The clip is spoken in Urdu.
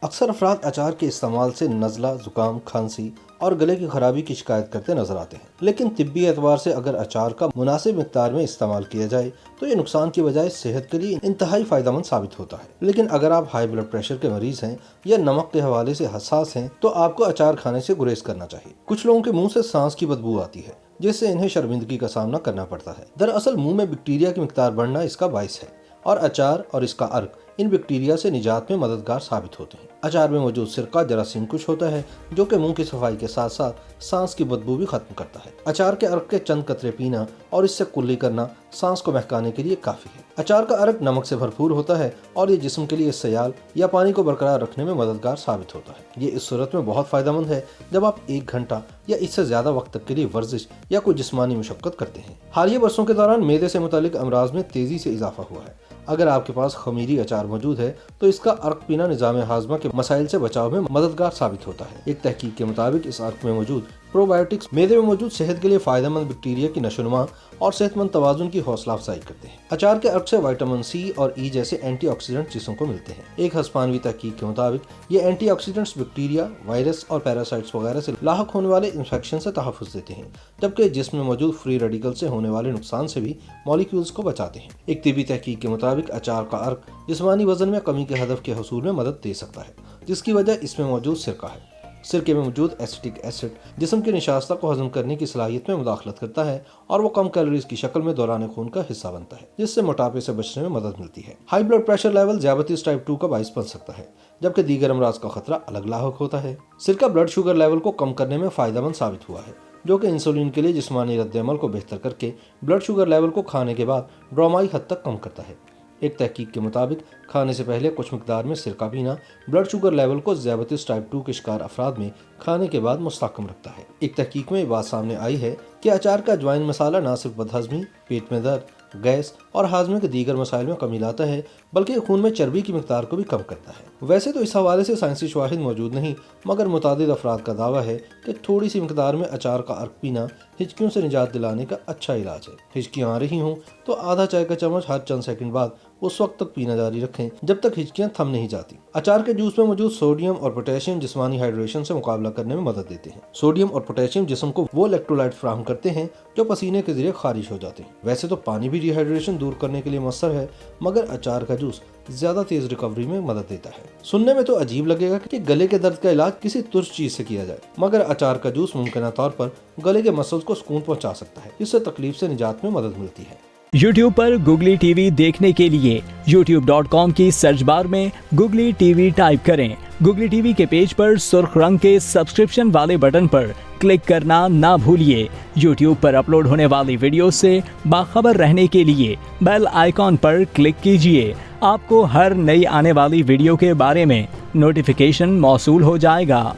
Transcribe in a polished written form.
اکثر افراد اچار کے استعمال سے نزلہ، زکام، کھانسی اور گلے کی خرابی کی شکایت کرتے نظر آتے ہیں، لیکن طبی اعتبار سے اگر اچار کا مناسب مقدار میں استعمال کیا جائے تو یہ نقصان کی بجائے صحت کے لیے انتہائی فائدہ مند ثابت ہوتا ہے۔ لیکن اگر آپ ہائی بلڈ پریشر کے مریض ہیں یا نمک کے حوالے سے حساس ہیں تو آپ کو اچار کھانے سے گریز کرنا چاہیے۔ کچھ لوگوں کے منہ سے سانس کی بدبو آتی ہے جس سے انہیں شرمندگی کا سامنا کرنا پڑتا ہے۔ دراصل منہ میں بیکٹیریا کی مقدار بڑھنا اس کا باعث ہے، اور اچار اور اس کا عرق ان بیکٹیریا سے نجات میں مددگار ثابت ہوتے ہیں۔ اچار میں موجود سرکہ جراثیم کش ہوتا ہے جو کہ منہ کی صفائی کے ساتھ ساتھ سانس کی بدبو بھی ختم کرتا ہے۔ اچار کے عرق کے چند قطرے پینا اور اس سے کلی کرنا سانس کو مہکانے کے لیے کافی ہے۔ اچار کا عرق نمک سے بھرپور ہوتا ہے اور یہ جسم کے لیے سیال یا پانی کو برقرار رکھنے میں مددگار ثابت ہوتا ہے۔ یہ اس صورت میں بہت فائدہ مند ہے جب آپ 1 گھنٹہ یا اس سے زیادہ وقت تک کے لیے ورزش یا کوئی جسمانی مشقت کرتے ہیں۔ حالیہ برسوں کے دوران معدے سے متعلق امراض میں تیزی سے اضافہ ہوا ہے۔ اگر آپ کے پاس خمیری اچار موجود ہے تو اس کا عرق پینا نظام ہاضمہ کے مسائل سے بچاؤ میں مددگار ثابت ہوتا ہے۔ ایک تحقیق کے مطابق اس عرق میں موجود پرو بایوٹکس معدے میں موجود صحت کے لیے فائدہ مند بیکٹیریا کی نشو و نما اور صحت مند توازن کی حوصلہ افزائی کرتے ہیں۔ اچار کے عرق سے وٹامن سی اور ای جیسے اینٹی آکسیڈنٹ جسم کو ملتے ہیں۔ ایک ہسپانوی تحقیق کے مطابق یہ اینٹی آکسیڈنٹس بیکٹیریا، وائرس اور پیراسائٹس وغیرہ سے لاحق ہونے والے انفیکشن سے تحفظ دیتے ہیں، جبکہ جسم میں موجود فری ریڈیکل سے ہونے والے نقصان سے بھی مالیکیولز کو بچاتے ہیں۔ ایک طبی تحقیق کے مطابق اچار کا عرق جسمانی وزن میں کمی کے ہدف کے حصول میں مدد دے سکتا ہے، جس کی وجہ اس میں موجود سرکہ ہے۔ سرکے میں موجود ایسیٹک ایسڈ جسم کی نشاستہ کو ہضم کرنے کی صلاحیت میں مداخلت کرتا ہے اور وہ کم کیلوریز کی شکل میں دوران خون کا حصہ بنتا ہے، جس سے موٹاپے سے بچنے میں مدد ملتی ہے۔ ہائی بلڈ پریشر لیول ذیابیطس ٹائپ 2 کا باعث بن سکتا ہے، جبکہ دیگر امراض کا خطرہ الگ لاحق ہوتا ہے۔ سرکہ بلڈ شوگر لیول کو کم کرنے میں فائدہ مند ثابت ہوا ہے، جو کہ انسولین کے لیے جسمانی رد عمل کو بہتر کر کے بلڈ شوگر لیول کو کھانے کے بعد ڈرامائی حد تک کم کرتا ہے۔ ایک تحقیق کے مطابق کھانے سے پہلے کچھ مقدار میں سرکہ پینا بلڈ شوگر لیول کو ذیابیطس ٹائپ 2 کے شکار افراد میں کھانے کے بعد مستحکم رکھتا ہے۔ ایک تحقیق میں یہ بات سامنے آئی ہے کہ اچار کا اجوائن مسالہ نہ صرف بدہضمی، پیٹ میں درد، گیس اور ہاضمے کے دیگر مسائل میں کمی لاتا ہے، بلکہ خون میں چربی کی مقدار کو بھی کم کرتا ہے۔ ویسے تو اس حوالے سے سائنسی شواہد موجود نہیں، مگر متعدد افراد کا دعویٰ ہے کہ تھوڑی سی مقدار میں اچار کا عرق پینا ہچکیوں سے نجات دلانے کا اچھا علاج ہے۔ ہچکیاں آ رہی ہوں تو آدھا چائے کا چمچ ہر چند سیکنڈ بعد اس وقت تک پینا جاری رکھیں جب تک ہچکیاں تھم نہیں جاتی۔ اچار کے جوس میں موجود سوڈیم اور پوٹیشیم جسمانی ہائیڈریشن سے مقابلہ کرنے میں مدد دیتے ہیں۔ سوڈیم اور پوٹیشیم جسم کو وہ الیکٹرولائٹ فراہم کرتے ہیں جو پسینے کے ذریعے خارج ہو جاتے ہیں۔ ویسے تو پانی بھی ڈی ہائیڈریشن دور کرنے کے لیے مؤثر ہے، مگر اچار کا جوس زیادہ تیز ریکوری میں مدد دیتا ہے۔ سننے میں تو عجیب لگے گا کہ گلے کے درد کا علاج کسی ترش چیز سے کیا جائے، مگر اچار کا جوس ممکنہ طور پر گلے کے مسلز کو سکون پہنچا سکتا ہے، جس سے تکلیف سے نجات میں مدد ملتی ہے۔ YouTube پر گوگلی ٹی وی دیکھنے کے لیے youtube.com کی سرچ بار میں گوگلی ٹی وی ٹائپ کریں۔ گوگلی ٹی وی کے پیج پر سرخ رنگ کے سبسکرپشن والے بٹن پر کلک کرنا نہ بھولیے۔ YouTube پر اپلوڈ ہونے والی ویڈیو سے باخبر رہنے کے لیے بیل آئیکن پر کلک کیجیے۔ آپ کو ہر نئی آنے والی ویڈیو کے بارے میں نوٹیفیکیشن موصول ہو جائے گا۔